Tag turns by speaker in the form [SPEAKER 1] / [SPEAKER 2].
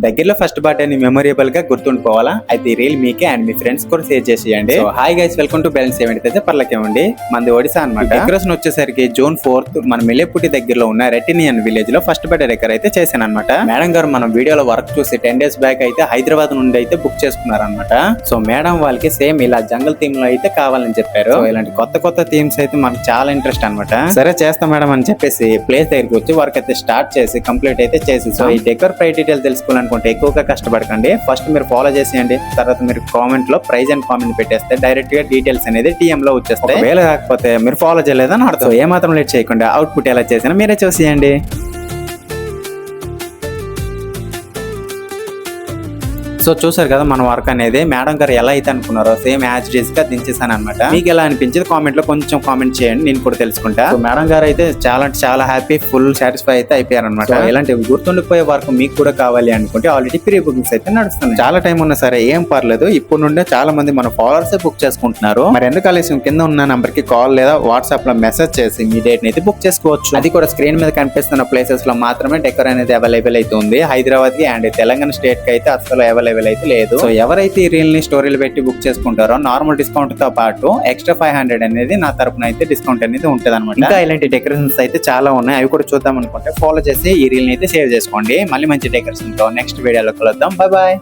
[SPEAKER 1] దగ్గరలో first birthday memorable గా గుర్తుండిపోవాలా అయితే ఈ రీల్ మీకే అండ్ మీ ఫ్రెండ్స్ కూడా షేర్ చేసేయండి. So hi guys, welcome to balance event. అయితే పర్లకేమండి, మనది ఒడిశా అన్నమాట. డెకరేషన్ వచ్చేసరికి June 4th మన మిలేపుట్టి దగ్గరలో ఉన్న రెటినియన్ విలేజ్ లో ఫస్ట్ బర్త్డే డెకర్ అయితే చేశాను అనమాట. మేడం గారు మనం వీడియోలో వర్క్ చూసి 10 days బ్యాక్ అయితే హైదరాబాద్ నుండి అయితే బుక్ చేసుకున్నారు అనమాట. సో మేడం వాళ్ళకి సేమ్ ఇలా జంగల్ థీమ్ లో అయితే కావాలని చెప్పారు. సో ఇలాంటి కొత్త కొత్త థీమ్స్ అయితే మనకు చాలా ఇంట్రెస్ట్ అనమాట. సరే చేస్తాం మేడం అని చెప్పేసి ప్లేస్ దగ్గరికి వచ్చి వర్క్ అయితే స్టార్ట్ చేసి కంప్లీట్ అయితే చేసి, సో ఈ డెకర్ ప్రైస్ డీటెయిల్ తెలుసుకోవాలనుకుంటే ఎక్కువగా కష్టపడకండి. ఫస్ట్ మీరు ఫాలో చేసేయండి, తర్వాత మీరు కామెంట్ లో ప్రైజ్ అండ్ కామెంట్ పెట్టేస్తే డైరెక్ట్ గా డీటెయిల్స్ అనేది టీఎం లో వచ్చేస్తాయి. ఒకవేళ కాకపోతే మీరు ఫాలో చేయలేదని అర్థం. ఏమాత్రం లేట్ చేయకుండా అవుట్పుట్ ఎలా చేసినా మీరే చూసేయండి. సో చూసారు కదా మన వర్క్ అనేది మేడం గారు ఎలా అయితే అనుకున్నారో సేమ్ యాజ్ డీస్ గా దించేసాను అనమాట. మీకు ఎలా అనిపించింది కామెంట్ లో కొంచెం కామెంట్ చేయండి, నేను కూడా తెలుసుకుంటా. మేడం గారు అయితే చాలా హ్యాపీ, ఫుల్ సాటిస్ఫై అయితే అయిపోయారు అనమాట. ఇలాంటి గుర్తుండిపోయే వర్క్ మీకు కూడా కావాలి అనుకుంటే ఆల్రెడీ ప్రీ బుకింగ్స్ అయితే నడుస్తుంది. చాలా టైం ఉన్నా సరే ఏం పర్లేదు, ఇప్పుడు నుండే చాలా మంది మన ఫాలోవర్స్ బుక్ చేసుకుంటున్నారు. మరి ఎందుకు ఆలస్యం, కింద ఉన్న నంబర్ కి కాల్ లేదా వాట్సాప్ లో మెసేజ్ చేసి మీ డేట్ అయితే బుక్ చేసుకోవచ్చు. అది కూడా స్క్రీన్ మీద కనిపిస్తున్న ప్లేసెస్ లో మాత్రమే డెకర్ అనేది అవైలబుల్ అయితే ఉంది. హైదరాబాద్ కి అండ్ తెలంగాణ స్టేట్ కి అయితే అసలు అవైలబుల్ అయితే లేదు. సో ఎవరైతే ఈ రీల్ ని స్టోరీలు పెట్టి బుక్ చేసుకుంటారో నార్మల్ డిస్కౌంట్ తో పాటు ఎక్స్ట్రా 500 అనేది నా తరపున అయితే డిస్కౌంట్ అనేది ఉంటుంది అనమాట. ఇంకా ఇలాంటి డెకరేషన్స్ అయితే చాలా ఉన్నాయి, అవి కూడా చూద్దాం అనుకుంటే ఫాలో చేసి ఈ రీల్ ని అయితే సేవ్ చేసుకోండి. మళ్ళీ మంచి డెకరేషన్ తో నెక్స్ట్ వీడియోలో కలుద్దాం. Bye bye.